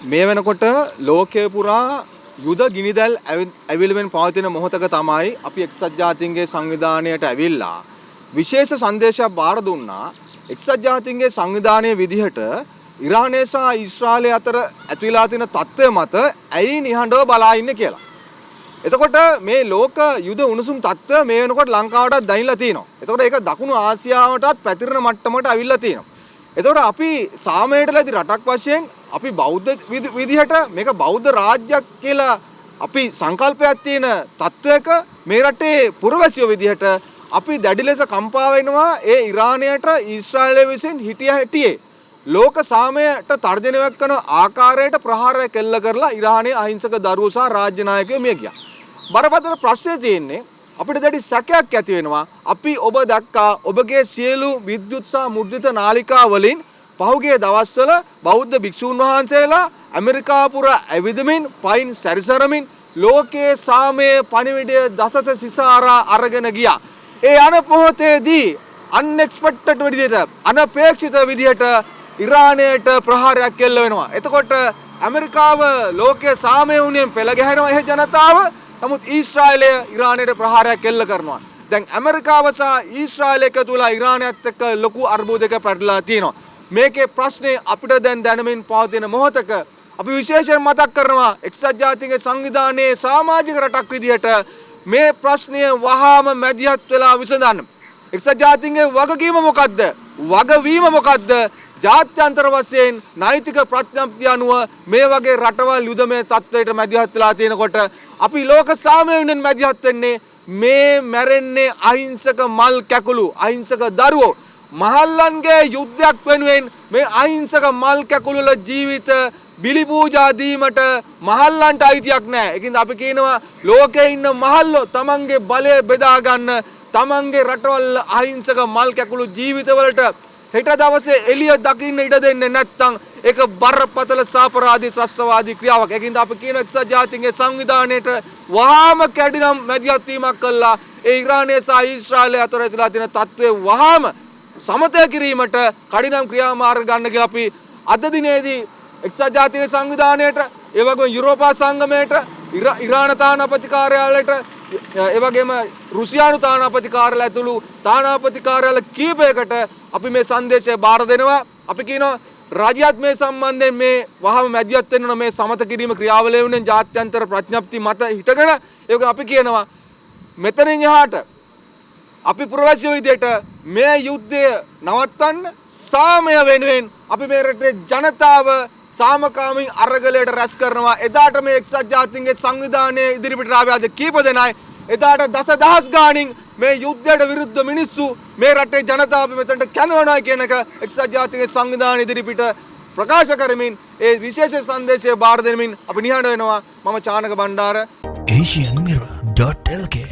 මේ වෙනකොට ලෝකයේ පුරා යුද ගිනිදැල් ඇවිල්වෙන් පවතින මොහොතක තමයි අපි එක්සත් ජාතීන්ගේ සංවිධානයට ඇවිල්ලා විශේෂ සංදේශයක් බාර දුන්නා. එක්සත් ජාතීන්ගේ සංවිධානයේ විදිහට ඉරානය සහ ඊශ්‍රායලය අතර ඇතිවලා තියෙන තත්ත්වය මත ඇයි නිහඬව බලා ඉන්නේ කියලා. එතකොට මේ ලෝක යුද උණුසුම් තත්ත්වය මේ වෙනකොට ලංකාවටත් දැනෙලා තියෙනවා. එතකොට ඒක දකුණු ආසියාවටත් පැතිරෙන මට්ටමකට අවිල්ලා තියෙනවා. එතකොට අපි සාමයට ලැබි රටක් වශයෙන් අපි බෞද්ධ විදිහට මේක බෞද්ධ රාජ්‍යයක් කියලා අපි සංකල්පයක් තියෙන තත්වයක මේ රටේ පුරවැසියෝ විදිහට අපි දැඩි ලෙස කම්පා වෙනවා ඒ ඉරානයට ඊශ්‍රායලය විසින් හිටියේ ලෝක සාමයට තර්ජනයක් කරන ආකාරයට ප්‍රහාරයක් කෙල්ල කරලා ඉරානයේ අහිංසක දරුවෝ සහ රාජ්‍ය 나යකයෝ මිය ගියා. බරපතල ප්‍රශ්නේ තියෙන්නේ අපිට දැඩි සැකයක් ඇති වෙනවා. අපි ඔබ දැක්කා ඔබගේ සියලු විද්‍යුත් සහ මුද්‍රිත නාලිකා වලින් පහුගිය දවස්වල බෞද්ධ භික්ෂූන් වහන්සේලා ඇමරිකාපුර ඇවිදමින් පයින් සැරිසරමින් ලෝකයේ සාමයේ පණිවිඩය දසත සිසාරා අරගෙන ගියා. ඒ යන මොහොතේදී අන්එක්ස්පෙක්ටඩ් විදිහට අනපේක්ෂිත විදිහට ඉරානයට ප්‍රහාරයක් කෙල්ල වෙනවා. එතකොට ඇමරිකාව ලෝකයේ සාමයේ උණෙන් පෙළ ගැහෙනවා ඒ ජනතාව. නමුත් ඊශ්‍රායලය ඉරානයට ප්‍රහාරයක් කෙල්ල කරනවා. දැන් ඇමරිකාව සහ ඊශ්‍රායලය එකතු වෙලා ඉරානයත් එක්ක ලොකු අර්බුදයක පැටලලා තියෙනවා. මේකේ ප්‍රශ්නේ අපිට දැන් දැනමින් පවතින මොහොතක අපි විශේෂයෙන් මතක් කරනවා එක්සත් ජාතීන්ගේ සංවිධානයේ සමාජික රටක් විදිහට මේ ප්‍රශ්නය වහාම මැදිහත් වෙලා විසඳන්න. එක්සත් ජාතීන්ගේ වගකීම මොකද්ද? වගවීම මොකද්ද? ජාත්‍යන්තර වශයෙන් නෛතික ප්‍රඥප්තිය අනුව මේ වගේ රටවල් යුදමය තත්ත්වයට මැදිහත් වෙලා තියෙනකොට අපි ලෝක සාමයෙන් මැදිහත් වෙන්නේ මේ මැරෙන්නේ අහිංසක මල් කැකුළු අහිංසක දරුවෝ මහල්ලන්ගේ යුද්ධයක් වෙනුවෙන් මේ අහිංසක මල් කැකුළු වල ජීවිත බිලි පූජා දීමට මහල්ලන්ට අයිතියක් නැහැ. ඒකින්ද අපි කියනවා ලෝකේ ඉන්න මහල්ලෝ තමන්ගේ බලය බෙදා ගන්න තමන්ගේ රටවල අහිංසක මල් කැකුළු ජීවිතවලට හෙට දවසේ එළිය දකින්න ඉඩ දෙන්නේ නැත්නම් ඒක බරපතල සාපරාධී ත්‍රස්තවාදී ක්‍රියාවක්. ඒකින්ද අපි කියන එක්සත් ජාතීන්ගේ සංවිධානයේට වහාම කැඩිනම් මැදිහත් වීමක් කළා ඒ ඉරානය සහ ඊශ්‍රායලය අතර ඇතිලා තියෙන තත්ත්වය වහාම සමතය කිරීමට කඩිනම් ක්‍රියාමාර්ග ගන්න කියලා අපි අද දිනේදී එක්සත් ජාතීන්ගේ සංවිධානයට ඒ වගේම යුරෝපා සංගමයට ඉරාන තානාපති කාර්යාලයට ඒ වගේම රුසියානු තානාපති කාර්යාලය ඇතුළු තානාපති කාර්යාල කීපයකට අපි මේ සංදේශය බාර දෙනවා. අපි කියනවා රාජ්‍යත් මේ සම්බන්ධයෙන් මේ වහම මැදිහත් වෙන්න මේ සමත කිරීම ක්‍රියාවලිය වෙනුවෙන් ජාත්‍යන්තර ප්‍රඥප්ති මත හිටගෙන ඒක අපි කියනවා මෙතනින් එහාට අපි පුරවැසියෝ විදියට මේ යුද්ධය නවත්තන්න සාමය වෙනුවෙන් අපි මේ රටේ ජනතාව සාමකාමී අරගලයට රැස් කරනවා. එදාට මේ එක්සත් ජාතීන්ගේ සංවිධානයේ ඉදිරිපිට ආවේ අද කීප දෙනයි. එදාට දසදහස් ගාණින් මේ යුද්ධයට විරුද්ධ මිනිස්සු මේ රටේ ජනතාව අපි මෙතනට කැඳවනවා කියන එක එක්සත් ජාතීන්ගේ සංවිධානය ඉදිරිපිට ප්‍රකාශ කරමින් ඒ විශේෂ සංදේශය බාර දෙමින් අපි නිහඬ වෙනවා. මම චානක බණ්ඩාර asianmirror.lk